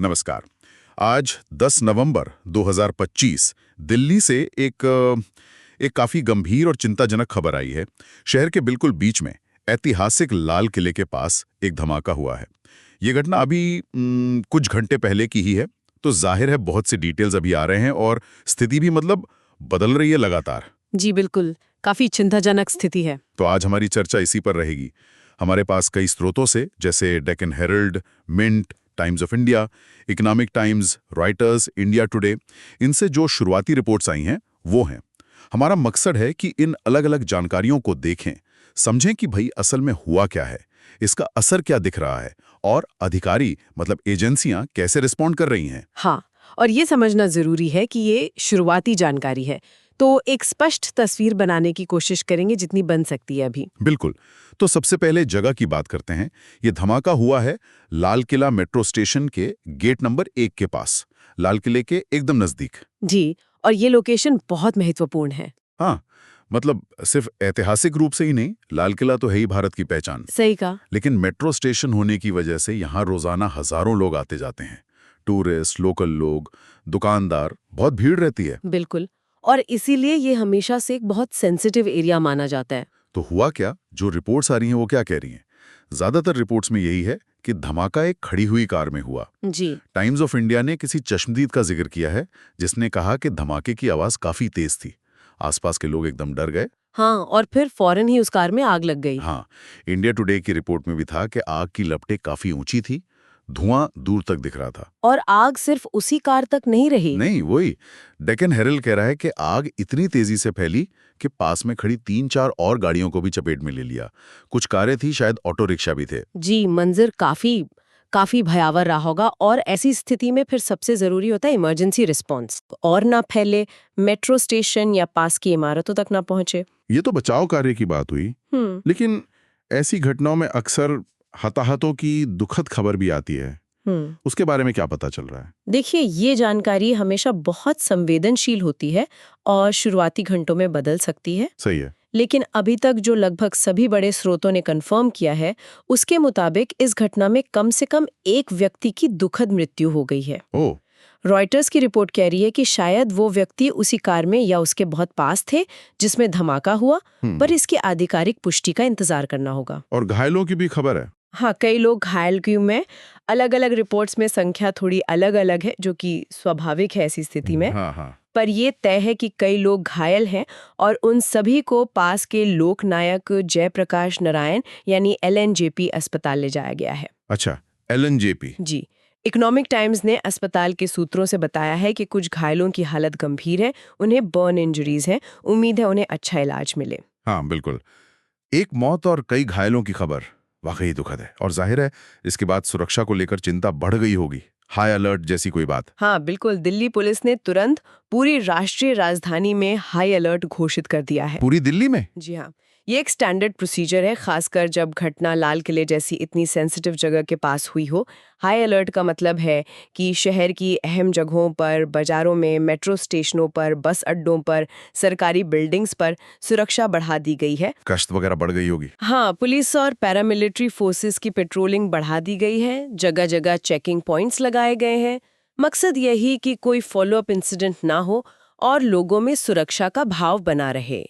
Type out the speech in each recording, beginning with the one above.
नमस्कार। आज 10 नवंबर 2025 दिल्ली से एक काफी गंभीर और चिंताजनक खबर आई है। शहर के बिल्कुल बीच में ऐतिहासिक लाल किले के पास एक धमाका हुआ है। ये घटना अभी कुछ घंटे पहले की ही है, तो जाहिर है बहुत से डिटेल्स अभी आ रहे हैं और स्थिति भी मतलब बदल रही है लगातार। जी बिल्कुल, काफी चिंताजनक स्थिति है। तो आज हमारी चर्चा इसी पर रहेगी। हमारे पास कई स्रोतों से, जैसे Deccan Herald, Mint, Times of India, Economic Times, Reuters, India Today, इनसे जो शुरुआती रिपोर्ट्स आई हैं वो हैं। हमारा मकसद है कि इन अलग अलग जानकारियों को देखें, समझें कि भाई असल में हुआ क्या है, इसका असर क्या दिख रहा है और अधिकारी मतलब एजेंसियां कैसे रिस्पॉन्ड कर रही हैं। हाँ, और ये समझना जरूरी है कि ये शुरुआती जानकारी है, तो एक स्पष्ट तस्वीर बनाने की कोशिश करेंगे जितनी बन सकती है अभी। बिल्कुल। तो सबसे पहले जगह की बात करते हैं। ये धमाका हुआ है लाल किला मेट्रो स्टेशन के गेट नंबर 1 के पास, लाल किले के एकदम नजदीक। जी, और ये लोकेशन बहुत महत्वपूर्ण है। हाँ, मतलब सिर्फ ऐतिहासिक रूप से ही नहीं, लाल किला तो है ही भारत की पहचान। सही कहा। लेकिन मेट्रो स्टेशन होने की वजह से यहाँ रोजाना हजारों लोग आते जाते हैं। टूरिस्ट, लोकल लोग, दुकानदार, बहुत भीड़ रहती है। बिल्कुल, और इसीलिए ये हमेशा से एक बहुत सेंसिटिव एरिया माना जाता है। तो हुआ क्या? जो रिपोर्ट्स आ रही हैं वो क्या कह रही हैं? ज्यादातर रिपोर्ट्स में यही है कि धमाका एक खड़ी हुई कार में हुआ। जी। टाइम्स ऑफ इंडिया ने किसी चश्मदीद का जिक्र किया है, जिसने कहा कि धमाके की आवाज काफी तेज थी। आसपास के लोग एकदम डर गए। हाँ, और फिर फौरन ही उस कार में आग लग गई। हाँ, इंडिया टुडे की रिपोर्ट में भी था कि आग की लपटें काफी ऊंची थी, धुआं दूर तक दिख रहा था। और आग सिर्फ उसी कार तक नहीं रही। नहीं, वही डेक्कन हेरल्ड कह रहा है कि आग इतनी तेजी से फैली कि पास में खड़ी 3-4 और गाड़ियों को भी चपेट में ले लिया। कुछ कारें थी, शायद ऑटो रिक्शा भी थे। जी, मंजर काफी काफी भयावह रहा होगा, और ऐसी स्थिति में फिर सबसे जरूरी होता है इमरजेंसी रिस्पांस, और ना फैले, मेट्रो स्टेशन या पास की इमारतों तक ना पहुंचे। ये तो बचाव कार्य की बात हुई, लेकिन ऐसी घटनाओं में अक्सर हताहतों की दुखद खबर भी आती है। उसके बारे में क्या पता चल रहा है? देखिए, ये जानकारी हमेशा बहुत संवेदनशील होती है और शुरुआती घंटों में बदल सकती है। सही है। लेकिन अभी तक जो लगभग सभी बड़े स्रोतों ने कंफर्म किया है, उसके मुताबिक इस घटना में कम से कम एक व्यक्ति की दुखद मृत्यु हो गई है। ओह, रॉयटर्स की रिपोर्ट कह रही है कि शायद वो व्यक्ति उसी कार में या उसके बहुत पास थे जिसमें धमाका हुआ, पर इसकी आधिकारिक पुष्टि का इंतजार करना होगा। और घायलों की भी खबर है। हाँ, कई लोग घायल क्यों में, अलग अलग रिपोर्ट्स में संख्या थोड़ी अलग अलग है, जो कि स्वाभाविक है ऐसी स्थिति में। हाँ हाँ। पर ये तय है कि कई लोग घायल हैं, और उन सभी को पास के लोकनायक जयप्रकाश नारायण यानी LNJP अस्पताल ले जाया गया है। अच्छा, LNJP। जी, इकोनॉमिक टाइम्स ने अस्पताल के सूत्रों से बताया है कि कुछ घायलों की हालत गंभीर है, उन्हें बर्न इंजरीज हैं, उम्मीद है उन्हें अच्छा इलाज मिले। हाँ बिल्कुल। एक मौत और कई घायलों की खबर वाकई दुखद है, और जाहिर है इसके बाद सुरक्षा को लेकर चिंता बढ़ गई होगी। हाई अलर्ट जैसी कोई बात? हाँ बिल्कुल, दिल्ली पुलिस ने तुरंत पूरी राष्ट्रीय राजधानी में हाई अलर्ट घोषित कर दिया है। पूरी दिल्ली में? जी हाँ, ये एक स्टैंडर्ड प्रोसीजर है, खासकर जब घटना लाल किले जैसी इतनी सेंसिटिव जगह के पास हुई हो। हाई अलर्ट का मतलब है कि शहर की अहम जगहों पर, बाजारों में, मेट्रो स्टेशनों पर, बस अड्डों पर, सरकारी बिल्डिंग्स पर सुरक्षा बढ़ा दी गई है। गश्त वगैरह बढ़ गई होगी? हाँ, पुलिस और पैरामिलिट्री फोर्सेस की पेट्रोलिंग बढ़ा दी गई है, जगह जगह चेकिंग पॉइंट्स लगाए गए हैं। मकसद यही कि कोई फॉलोअप इंसिडेंट ना हो और लोगों में सुरक्षा का भाव बना रहे।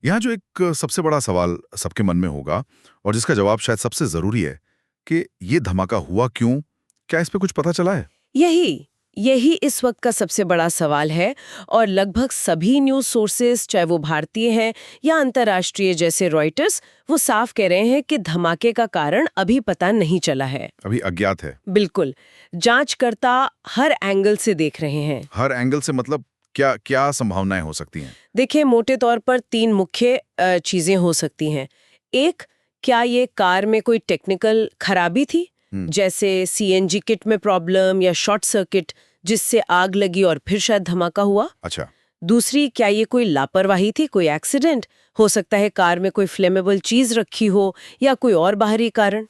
यहाँ जो एक सबसे बड़ा सवाल सबके मन में होगा, और जिसका जवाब शायद सबसे जरूरी है, कि ये धमाका हुआ क्यों? क्या इस पे कुछ पता चला है? यही इस वक्त का सबसे बड़ा सवाल है, और लगभग सभी न्यूज़ सोर्सेस, चाहे वो भारतीय हैं या अंतर्राष्ट्रीय जैसे रॉयटर्स, वो साफ कह रहे हैं कि धमाके का कारण अभी पता नहीं चला है। अभी अज्ञात है। बिल्कुल, जांचकर्ता हर एंगल से देख रहे हैं। हर एंगल से मतलब क्या क्या संभावनाएं हो सकती हैं? देखिए, मोटे तौर पर 3 मुख्य चीजें हो सकती हैं। एक, क्या ये कार में कोई टेक्निकल खराबी थी, जैसे CNG किट में प्रॉब्लम या शॉर्ट सर्किट, जिससे आग लगी और फिर शायद धमाका हुआ। अच्छा। दूसरी, क्या ये कोई लापरवाही थी, कोई एक्सीडेंट? हो सकता है कार में कोई फ्लेमेबल चीज रखी हो या कोई और बाहरी कारण।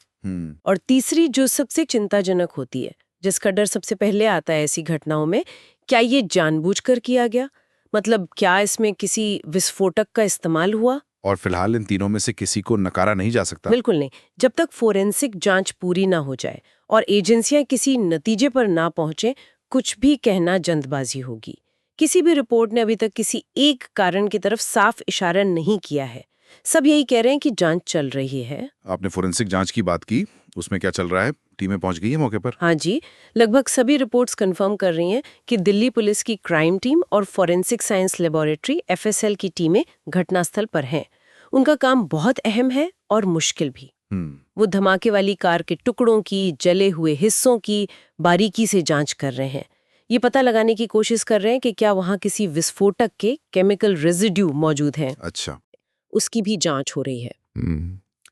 और तीसरी, जो सबसे चिंताजनक होती है, जिसका डर सबसे पहले आता है ऐसी घटनाओं में, क्या ये जानबूझकर किया गया? मतलब क्या इसमें किसी विस्फोटक का इस्तेमाल हुआ? और फिलहाल इन तीनों में से किसी को नकारा नहीं जा सकता। बिल्कुल नहीं, जब तक फोरेंसिक जांच पूरी ना हो जाए और एजेंसियां किसी नतीजे पर ना पहुंचे, कुछ भी कहना जल्दबाजी होगी। किसी भी रिपोर्ट ने अभी तक किसी एक कारण की तरफ साफ इशारा नहीं किया है। सब यही कह रहे हैं कि जांच चल रही है। आपने फोरेंसिक जांच की बात की, उसमें क्या चल रहा है? टीमें पहुंच गई है मौके पर? हाँ जी, लगभग सभी रिपोर्ट्स कंफर्म कर रही हैं कि दिल्ली पुलिस की क्राइम टीम और फॉरेंसिक साइंस लेबोरेटरी (FSL) की टीमें घटनास्थल पर हैं। उनका काम बहुत अहम है और मुश्किल भी। वो धमाके वाली कार के टुकड़ों की, जले हुए हिस्सों की बारीकी से जांच कर रहे हैं। ये पता लगाने की कोशिश कर रहे हैं कि क्या वहाँ किसी विस्फोटक के केमिकल रेजिड्यू मौजूद हैं। अच्छा। उसकी भी जांच हो रही है।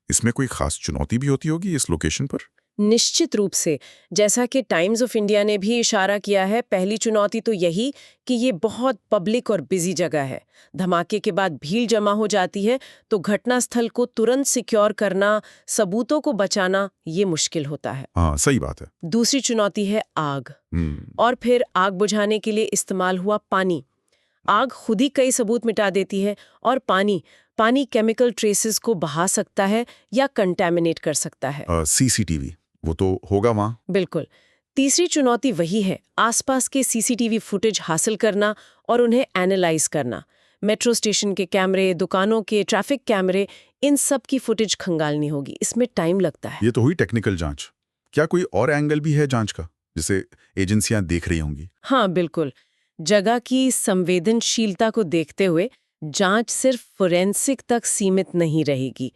इसमें कोई खास चुनौती भी होती होगी इस लोकेशन पर? निश्चित रूप से, जैसा कि टाइम्स ऑफ इंडिया ने भी इशारा किया है, पहली चुनौती तो यही कि ये बहुत पब्लिक और बिजी जगह है। धमाके के बाद भीड़ जमा हो जाती है, तो घटनास्थल को तुरंत सिक्योर करना, सबूतों को बचाना, ये मुश्किल होता है। हाँ, सही बात है। दूसरी चुनौती है आग, और फिर आग बुझाने के लिए इस्तेमाल हुआ पानी। आग खुद ही कई सबूत मिटा देती है, और पानी केमिकल ट्रेसेस को बहा सकता है या कंटैमिनेट कर सकता है। CCTV वो तो होगा वहाँ? बिल्कुल। तीसरी चुनौती वही है, आसपास के CCTV फुटेज हासिल करना और उन्हें एनालाइज करना। मेट्रो स्टेशन के कैमरे, दुकानों के ट्रैफिक कैमरे, इन सब की फुटेज खंगालनी होगी। इसमें टाइम लगता है। ये तो हुई टेक्निकल जांच। क्या कोई और एंगल भी है जांच का, जिसे एजेंसियां देख रही होंगी? हाँ, बिल्कुल। जगह की संवेदनशीलता को देखते हुए जांच सिर्फ फोरेंसिक तक सीमित नहीं रहेगी।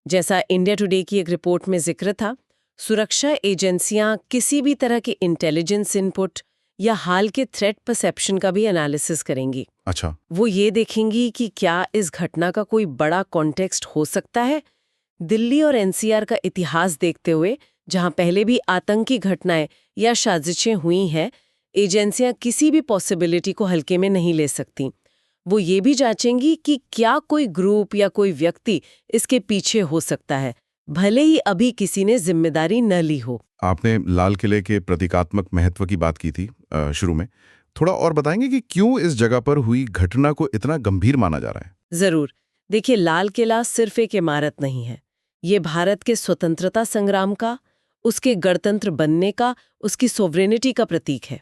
जैसा इंडिया टुडे की एक रिपोर्ट में जिक्र था, सुरक्षा एजेंसियां किसी भी तरह के इंटेलिजेंस इनपुट या हाल के थ्रेट परसेप्शन का भी एनालिसिस करेंगी। अच्छा। वो ये देखेंगी कि क्या इस घटना का कोई बड़ा कॉन्टेक्स्ट हो सकता है। दिल्ली और NCR का इतिहास देखते हुए, जहां पहले भी आतंकी घटनाएं या साजिशें हुई हैं, एजेंसियां किसी भी पॉसिबिलिटी को हल्के में नहीं ले सकती। वो ये भी जांचेंगी कि क्या कोई ग्रुप या कोई व्यक्ति इसके पीछे हो सकता है, भले ही अभी किसी ने जिम्मेदारी न ली हो। आपने लाल किले के प्रतीकात्मक महत्व की बात की थी शुरू में। थोड़ा और बताएंगे कि क्यों इस जगह पर हुई घटना को इतना गंभीर माना जा रहा है? जरूर। देखिए, लाल किला सिर्फ एक इमारत नहीं है। ये भारत के स्वतंत्रता संग्राम का, उसके गणतंत्र बनने का, उसकी सोवरेनिटी का प्रतीक है।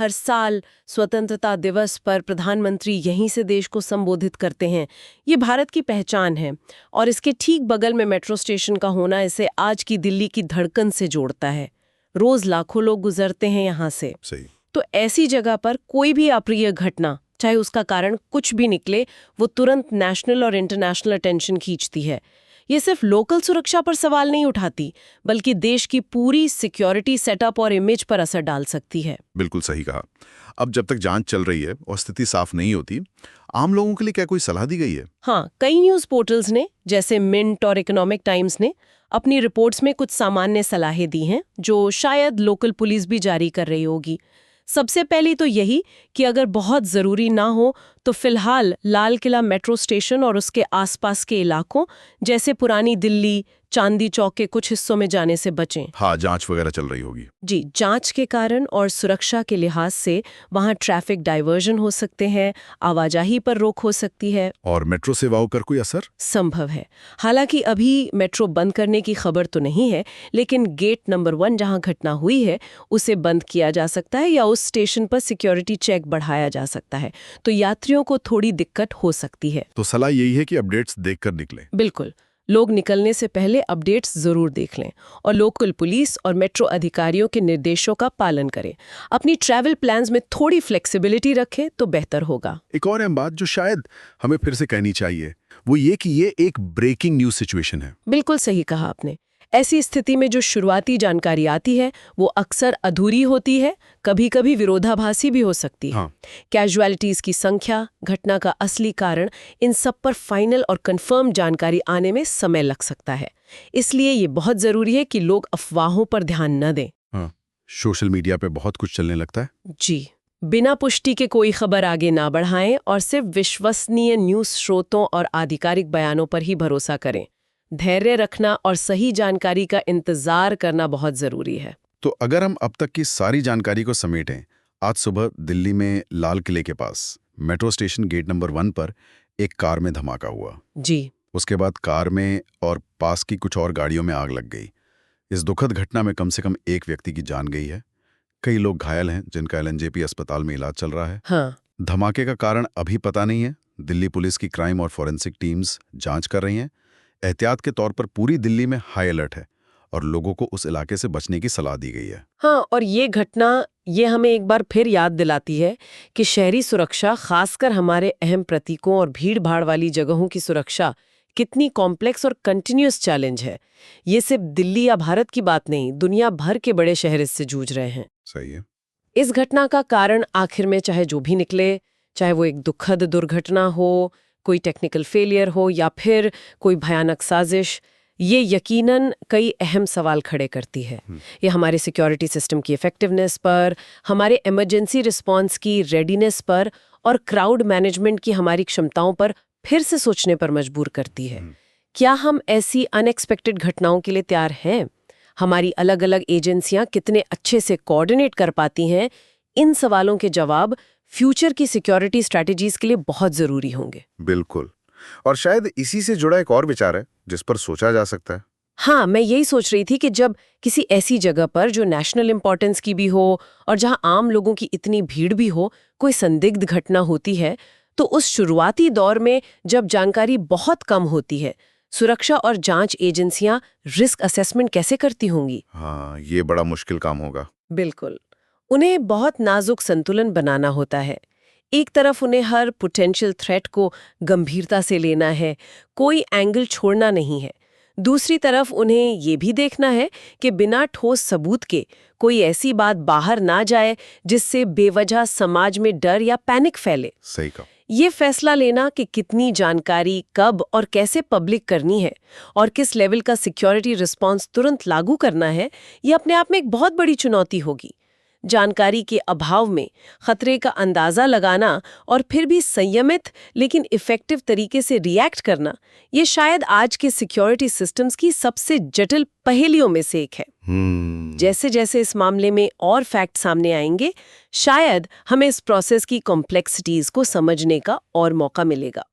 हर साल स्वतंत्रता दिवस पर प्रधानमंत्री यहीं से देश को संबोधित करते हैं। ये भारत की पहचान है, और इसके ठीक बगल में मेट्रो स्टेशन का होना इसे आज की दिल्ली की धड़कन से जोड़ता है। रोज लाखों लोग गुजरते हैं यहाँ से। सही। तो ऐसी जगह पर कोई भी अप्रिय घटना, चाहे उसका कारण कुछ भी निकले, वो तुरंत नेशनल और इंटरनेशनल अटेंशन खींचती है। ये सिर्फ लोकल सुरक्षा पर सवाल नहीं उठाती, बल्कि देश की पूरी सिक्योरिटी सेटअप और इमेज पर असर डाल सकती है। बिल्कुल सही कहा। अब जब तक जांच चल रही है और स्थिति साफ नहीं होती, आम लोगों के लिए क्या कोई सलाह दी गई है? हाँ, कई न्यूज पोर्टल्स ने, जैसे मिंट और इकोनॉमिक टाइम्स ने, अपनी रिपोर्ट्स में कुछ सामान्य सलाहें दी हैं, जो शायद लोकल पुलिस भी जारी कर रही होगी। सबसे पहली तो यही कि अगर बहुत जरूरी ना हो तो फिलहाल लाल किला मेट्रो स्टेशन और उसके आसपास के इलाकों, जैसे पुरानी दिल्ली, चांदी चौक के कुछ हिस्सों में जाने से बचें। हाँ, जांच वगैरह चल रही होगी। जी, जांच के कारण और सुरक्षा के लिहाज से वहां ट्रैफिक डाइवर्जन हो सकते हैं, आवाजाही पर रोक हो सकती है। और मेट्रो सेवाओं पर कोई असर? संभव है। हालांकि अभी मेट्रो बंद करने की खबर तो नहीं है, लेकिन गेट नंबर 1 जहां घटना हुई है, उसे बंद किया जा सकता है या उस स्टेशन पर सिक्योरिटी चेक बढ़ाया जा सकता है। तो यात्रियों को थोड़ी दिक्कत हो सकती है। तो सलाह यही है कि अपडेट्स देखकर निकलें। बिल्कुल। लोग निकलने से पहले अपडेट्स जरूर देख लें और लोकल पुलिस और मेट्रो अधिकारियों के निर्देशों का पालन करें। अपनी ट्रैवल प्लान्स में थोड़ी फ्लेक्सिबिलिटी रखें तो बेहतर होगा। एक और अहम बात जो शायद हमें फिर से कहनी चाहिए, वो ये कि ये एक ब्रेकिंग न्यूज सिचुएशन है। बिल्कुल सही कहा आपने। ऐसी स्थिति में जो शुरुआती जानकारी आती है वो अक्सर अधूरी होती है, कभी-कभी विरोधाभासी भी हो सकती है। हाँ। कैजुअलिटीज की संख्या, घटना का असली कारण, इन सब पर फाइनल और कंफर्म जानकारी आने में समय लग सकता है। इसलिए ये बहुत जरूरी है कि लोग अफवाहों पर ध्यान न दें। हाँ, सोशल मीडिया पे बहुत कुछ चलने लगता है। जी, बिना पुष्टि के कोई खबर आगे ना बढ़ाएं और सिर्फ विश्वसनीय न्यूज़ स्रोतों और आधिकारिक बयानों पर ही भरोसा करें। धैर्य रखना और सही जानकारी का इंतजार करना बहुत जरूरी है। तो अगर हम अब तक की सारी जानकारी को समेटें, आज सुबह दिल्ली में लाल किले के पास मेट्रो स्टेशन गेट नंबर 1 पर एक कार में धमाका हुआ। जी। उसके बाद कार में और पास की कुछ और गाड़ियों में आग लग गई। इस दुखद घटना में कम से कम एक व्यक्ति की जान गई है। कई लोग घायल हैं जिनका एलएनजेपी अस्पताल में इलाज चल रहा है। हाँ, धमाके का कारण अभी पता नहीं है। दिल्ली पुलिस की क्राइम और फॉरेंसिक टीम्स जांच कर रही हैं। एहतियात के तौर पर पूरी दिल्ली में हाई अलर्ट है और लोगों को उस इलाके से बचने की सलाह दी गई है। हाँ, और ये घटना ये हमें एक बार फिर याद दिलाती है कि शहरी सुरक्षा, खासकर हमारे अहम प्रतीकों और भीड़-भाड़ वाली जगहों की सुरक्षा, कितनी कॉम्प्लेक्स और कंटिन्यूअस चैलेंज है। ये सिर्फ दिल्ली या भारत की बात नहीं, दुनिया भर के बड़े शहर इससे जूझ रहे हैं। सही है। इस घटना का कारण आखिर में चाहे जो भी निकले, चाहे वो एक दुखद दुर्घटना हो, कोई टेक्निकल फेलियर हो या फिर कोई भयानक साजिश, ये यकीनन कई अहम सवाल खड़े करती है। ये हमारे सिक्योरिटी सिस्टम की इफेक्टिवनेस पर, हमारे इमरजेंसी रिस्पांस की रेडीनेस पर और क्राउड मैनेजमेंट की हमारी क्षमताओं पर फिर से सोचने पर मजबूर करती है। क्या हम ऐसी अनएक्सपेक्टेड घटनाओं के लिए तैयार हैं? हमारी अलग-अलग एजेंसियां कितने अच्छे से कोऑर्डिनेट कर पाती हैं? इन सवालों के जवाब फ्यूचर की सिक्योरिटी स्ट्रैटेजीज के लिए बहुत जरूरी होंगे। बिल्कुल। और शायद इसी से जुड़ा एक और विचार है जिस पर सोचा जा सकता है। हाँ, मैं यही सोच रही थी कि जब किसी ऐसी जगह पर जो नेशनल इंपॉर्टेंस की भी हो और जहां आम लोगों की इतनी भीड़ भी हो, कोई संदिग्ध घटना होती है, तो उस शुरुआती दौर में जब जानकारी बहुत कम होती है, सुरक्षा और जांच एजेंसियां रिस्क असेसमेंट कैसे करती होंगी? हाँ, ये बड़ा मुश्किल काम होगा। बिल्कुल। उन्हें बहुत नाजुक संतुलन बनाना होता है। एक तरफ उन्हें हर पोटेंशियल थ्रेट को गंभीरता से लेना है, कोई एंगल छोड़ना नहीं है। दूसरी तरफ उन्हें ये भी देखना है कि बिना ठोस सबूत के कोई ऐसी बात बाहर ना जाए जिससे बेवजह समाज में डर या पैनिक फैले। सही कहा। ये फैसला लेना कि कितनी जानकारी कब और कैसे पब्लिक करनी है और किस लेवल का सिक्योरिटी रिस्पांस तुरंत लागू करना है, ये अपने आप में एक बहुत बड़ी चुनौती होगी। जानकारी के अभाव में खतरे का अंदाजा लगाना और फिर भी संयमित लेकिन इफेक्टिव तरीके से रिएक्ट करना, ये शायद आज के सिक्योरिटी सिस्टम्स की सबसे जटिल पहेलियों में से एक है। जैसे जैसे इस मामले में और फैक्ट सामने आएंगे, शायद हमें इस प्रोसेस की कॉम्प्लेक्सिटीज को समझने का और मौका मिलेगा।